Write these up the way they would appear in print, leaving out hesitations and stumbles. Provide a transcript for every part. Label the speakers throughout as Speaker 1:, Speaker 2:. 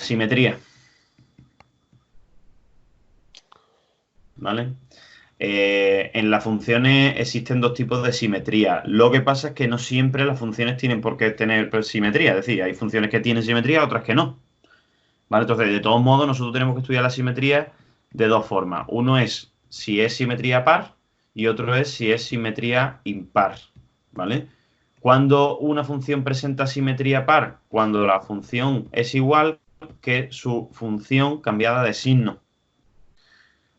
Speaker 1: Simetría. ¿Vale? En las funciones existen dos tipos de simetría. Lo que pasa es que no siempre las funciones tienen por qué tener simetría. Es decir, hay funciones que tienen simetría, otras que no. ¿Vale? Entonces, de todos modos, nosotros tenemos que estudiar la simetría de dos formas. Uno es si es simetría par y otro es si es simetría impar. ¿Vale? Cuando una función presenta simetría par, cuando la función es igual que su función cambiada de signo.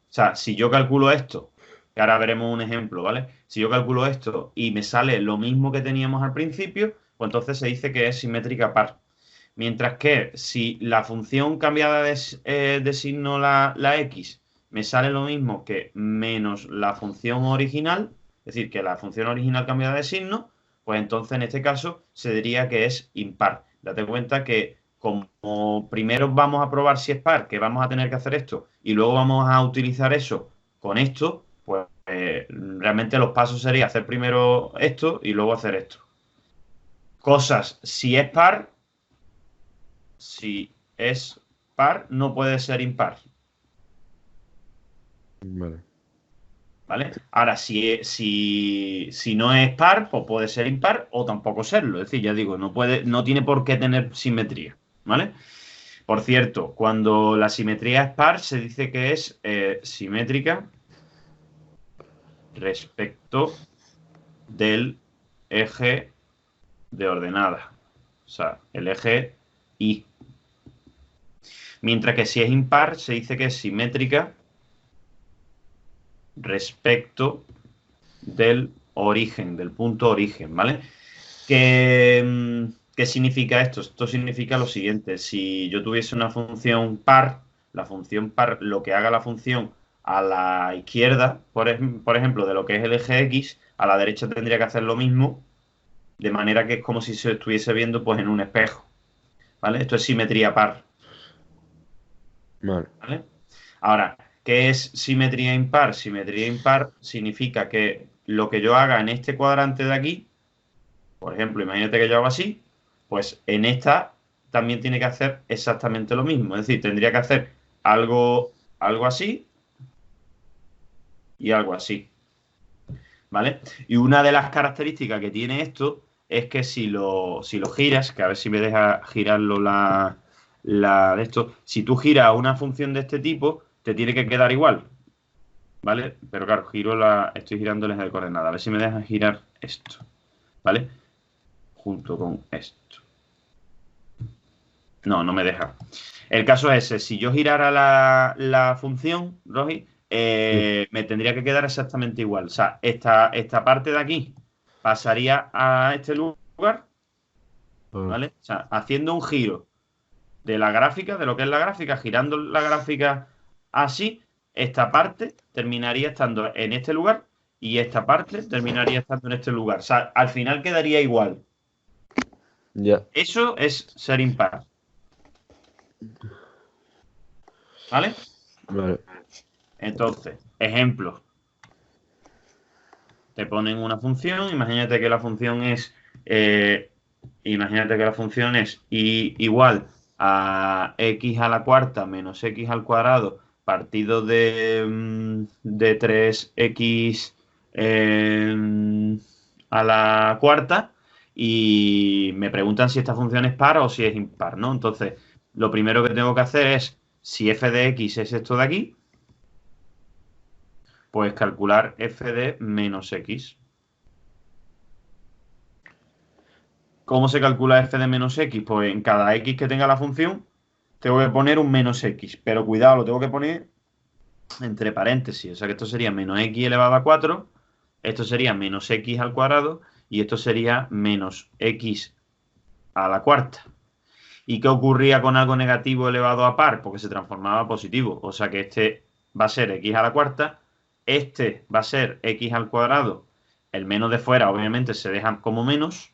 Speaker 1: O sea, si yo calculo esto, que ahora veremos un ejemplo, ¿vale? Si yo calculo esto y me sale lo mismo que teníamos al principio, pues entonces se dice que es simétrica par. Mientras que si la función cambiada de signo la x me sale lo mismo que menos la función original, es decir, que la función original cambiada de signo, pues entonces en este caso se diría que es impar. Date cuenta que como primero vamos a probar si es par, que vamos a tener que hacer esto, y luego vamos a utilizar eso con esto, pues realmente los pasos sería hacer primero esto y luego hacer esto. Cosas, si es par, no puede ser impar.
Speaker 2: Vale.
Speaker 1: ¿Vale? Ahora, si no es par, pues puede ser impar o tampoco serlo. Es decir, ya digo, no tiene por qué tener simetría. ¿Vale? Por cierto, cuando la simetría es par, se dice que es simétrica respecto del eje de ordenada. O sea, el eje Y. Mientras que si es impar, se dice que es simétrica respecto del origen, del punto origen, ¿vale? ¿Qué significa esto? Esto significa lo siguiente. Si yo tuviese una función par, la función par, lo que haga la función a la izquierda, por ejemplo, de lo que es el eje X, a la derecha tendría que hacer lo mismo, de manera que es como si se estuviese viendo pues en un espejo, ¿vale? Esto es simetría par,
Speaker 2: Vale.
Speaker 1: ¿vale? Ahora, ¿qué es simetría impar? Simetría impar significa que lo que yo haga en este cuadrante de aquí, por ejemplo, imagínate que yo hago así, pues en esta también tiene que hacer exactamente lo mismo. Es decir, tendría que hacer algo así y algo así, ¿vale? Y una de las características que tiene esto es que si lo giras, que a ver si me deja girarlo de esto, si tú giras una función de este tipo, te tiene que quedar igual, ¿vale? Pero claro, estoy girando el eje de coordenadas. A ver si me deja girar esto, ¿vale? Junto con esto. No, no me deja. El caso es ese. Si yo girara la función, Rogi,
Speaker 2: Sí.
Speaker 1: me tendría que quedar exactamente igual. O sea, esta parte de aquí pasaría a este lugar,
Speaker 2: Ah,
Speaker 1: ¿vale? O sea, haciendo un giro de la gráfica, de lo que es la gráfica, girando la gráfica así, esta parte terminaría estando en este lugar y esta parte terminaría estando en este lugar. O sea, al final quedaría igual.
Speaker 2: ya.
Speaker 1: Eso es ser impar, ¿vale?
Speaker 2: Vale.
Speaker 1: Entonces, ejemplos. Te ponen una función, eh, imagínate que la función es igual a x a la cuarta menos x al cuadrado partido de 3x a la cuarta y me preguntan si esta función es par o si es impar, ¿no? Entonces, lo primero que tengo que hacer es, si f de x es esto de aquí, pues calcular f de menos x. ¿Cómo se calcula f de menos x? Pues en cada x que tenga la función, tengo que poner un menos x. Pero cuidado, lo tengo que poner entre paréntesis. O sea que esto sería menos x elevado a 4, esto sería menos x al cuadrado y esto sería menos x a la cuarta. ¿Y qué ocurría con algo negativo elevado a par? Porque se transformaba a positivo. O sea que este va a ser x a la cuarta, este va a ser x al cuadrado, el menos de fuera obviamente se deja como menos,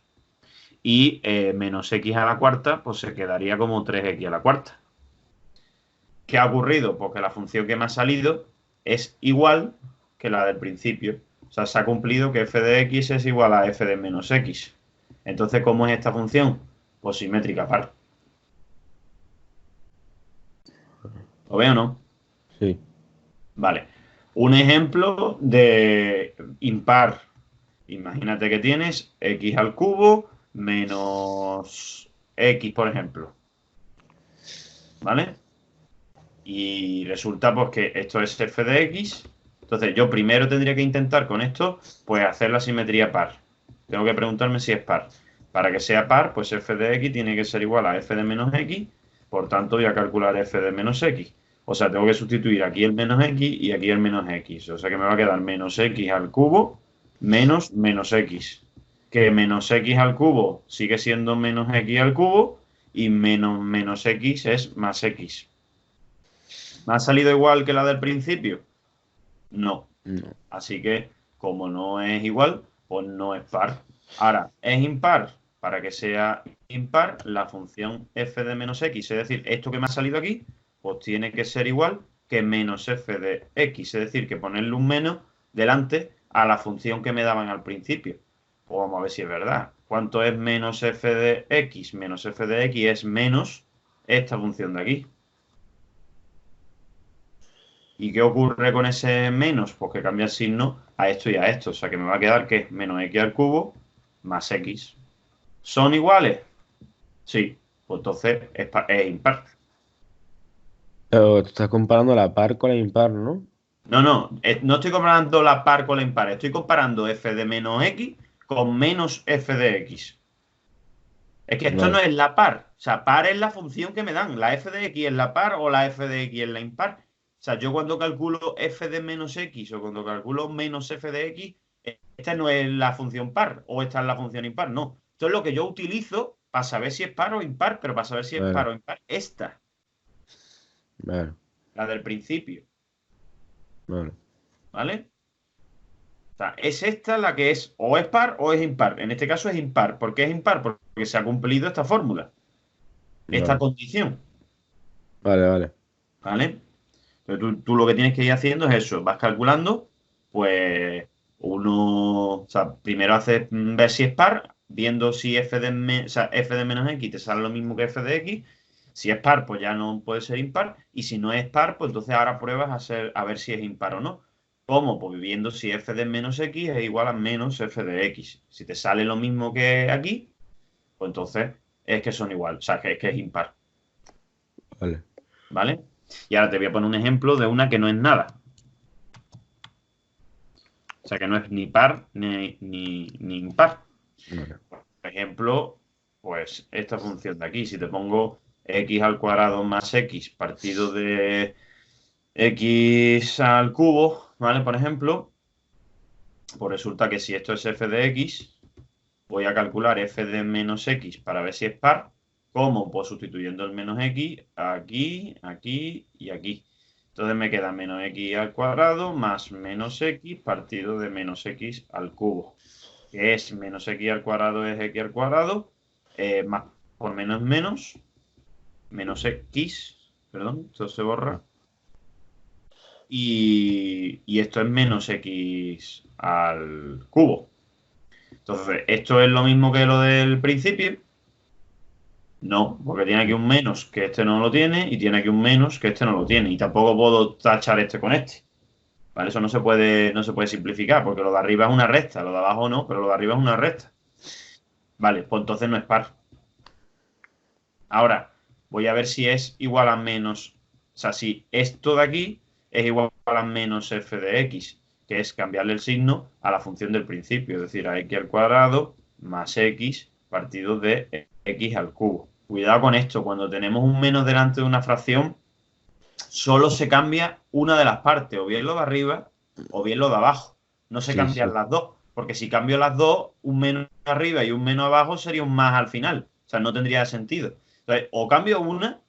Speaker 1: y menos x a la cuarta, pues se quedaría como 3x a la cuarta. ¿Qué ha ocurrido? Porque la función que me ha salido es igual que la del principio. O sea, se ha cumplido que f de x es igual a f de menos x. Entonces, ¿cómo es esta función? Pues simétrica par. ¿Lo veo o no?
Speaker 2: Sí.
Speaker 1: Vale. Un ejemplo de impar. Imagínate que tienes x al cubo menos x, por ejemplo. ¿Vale? Y resulta pues que esto es f de x. Entonces yo primero tendría que intentar con esto pues hacer la simetría par. Tengo que preguntarme si es par. Para que sea par, pues f de x tiene que ser igual a f de menos x. Por tanto voy a calcular f de menos x. O sea, tengo que sustituir aquí el menos x y aquí el menos x. O sea que me va a quedar menos x al cubo menos menos x. Que menos x al cubo sigue siendo menos x al cubo y menos menos x es más x. ¿Me ha salido igual que la del principio? No.
Speaker 2: No.
Speaker 1: Así que, como no es igual, pues no es par. Ahora, ¿es impar? Para que sea impar, la función f de menos x, es decir, esto que me ha salido aquí, pues tiene que ser igual que menos f de x, es decir, que ponerle un menos delante a la función que me daban al principio. Pues vamos a ver si es verdad. ¿Cuánto es menos f de x? Menos f de x es menos esta función de aquí. ¿Y qué ocurre con ese menos? Pues que cambia el signo a esto y a esto. O sea que me va a quedar que es menos x al cubo más x. ¿Son iguales? Sí. Pues entonces es impar.
Speaker 2: Pero tú estás comparando la par con la impar, ¿no?
Speaker 1: No estoy comparando la par con la impar. Estoy comparando f de menos x con menos f de x. Es que esto no
Speaker 2: Vale.
Speaker 1: es la par. O sea, par es la función que me dan. La f de x es la par o la f de x es la impar. O sea, yo cuando calculo f de menos x o cuando calculo menos f de x, esta no es la función par o esta es la función impar. No. Esto es lo que yo utilizo para saber si es par o impar, pero para saber si es par
Speaker 2: Vale.
Speaker 1: o impar, esta,
Speaker 2: Vale.
Speaker 1: la del principio.
Speaker 2: Vale.
Speaker 1: ¿Vale? O sea, es esta la que es o es par o es impar. En este caso es impar. ¿Por qué es impar? Porque se ha cumplido esta fórmula, esta
Speaker 2: Vale.
Speaker 1: condición.
Speaker 2: Vale, vale.
Speaker 1: ¿Vale? Entonces tú lo que tienes que ir haciendo es eso, vas calculando, pues o sea, primero haces ver si es par, viendo si o sea, f de menos x te sale lo mismo que f de x. Si es par, pues ya no puede ser impar. Y si no es par, pues entonces ahora pruebas a ver si es impar o no. ¿Cómo? Pues viendo si f de menos x es igual a menos f de x. Si te sale lo mismo que aquí, pues entonces es que son igual, o sea, que es impar.
Speaker 2: Vale.
Speaker 1: ¿Vale? Y ahora te voy a poner un ejemplo de una que no es nada. O sea que no es ni par ni impar.
Speaker 2: Vale.
Speaker 1: Por ejemplo, pues esta función de aquí, si te pongo x al cuadrado más x partido de x al cubo, ¿vale? Por ejemplo, pues resulta que si esto es f de x, voy a calcular f de menos x para ver si es par. ¿Cómo? Pues sustituyendo el menos x aquí, aquí y aquí. Entonces me queda menos x al cuadrado más menos x partido de menos x al cubo. Que es menos x al cuadrado es x al cuadrado, más por menos x, perdón, esto se borra, y esto es menos x al cubo. Entonces, ¿esto es lo mismo que lo del principio? No, porque tiene aquí un menos que este no lo tiene y tiene aquí un menos que este no lo tiene. Y tampoco puedo tachar este con este. ¿Vale? Eso no se puede simplificar porque lo de arriba es una recta, lo de abajo no, pero lo de arriba es una recta. Vale, pues entonces no es par. Ahora, voy a ver si es igual a menos, o sea, si esto de aquí es igual a menos f de x, que es cambiarle el signo a la función del principio, es decir, a x al cuadrado más x partido de x al cubo. Cuidado con esto, cuando tenemos un menos delante de una fracción, solo se cambia una de las partes, o bien lo de arriba o bien lo de abajo. No se
Speaker 2: Sí,
Speaker 1: cambian
Speaker 2: sí.
Speaker 1: las dos, porque si cambio las dos, un menos arriba y un menos abajo sería un más al final. O sea, no tendría sentido. Entonces, o cambio una,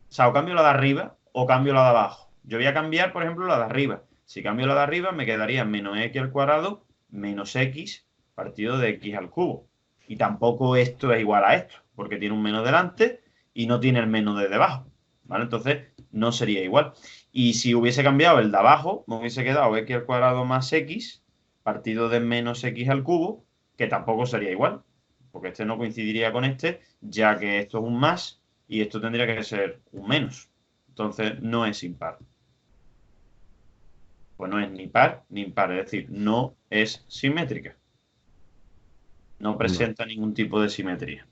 Speaker 1: o sea, o cambio la de arriba o cambio la de abajo. Yo voy a cambiar, por ejemplo, la de arriba. Si cambio la de arriba, me quedaría menos x al cuadrado menos x partido de x al cubo. Y tampoco esto es igual a esto, porque tiene un menos delante y no tiene el menos de debajo. ¿Vale? Entonces, no sería igual. Y si hubiese cambiado el de abajo, me hubiese quedado x al cuadrado más x partido de menos x al cubo, que tampoco sería igual, porque este no coincidiría con este, ya que esto es un más y esto tendría que ser un menos. Entonces no es impar. Pues no es ni par ni impar, es decir, no es simétrica. No
Speaker 2: No.
Speaker 1: presenta ningún tipo de simetría.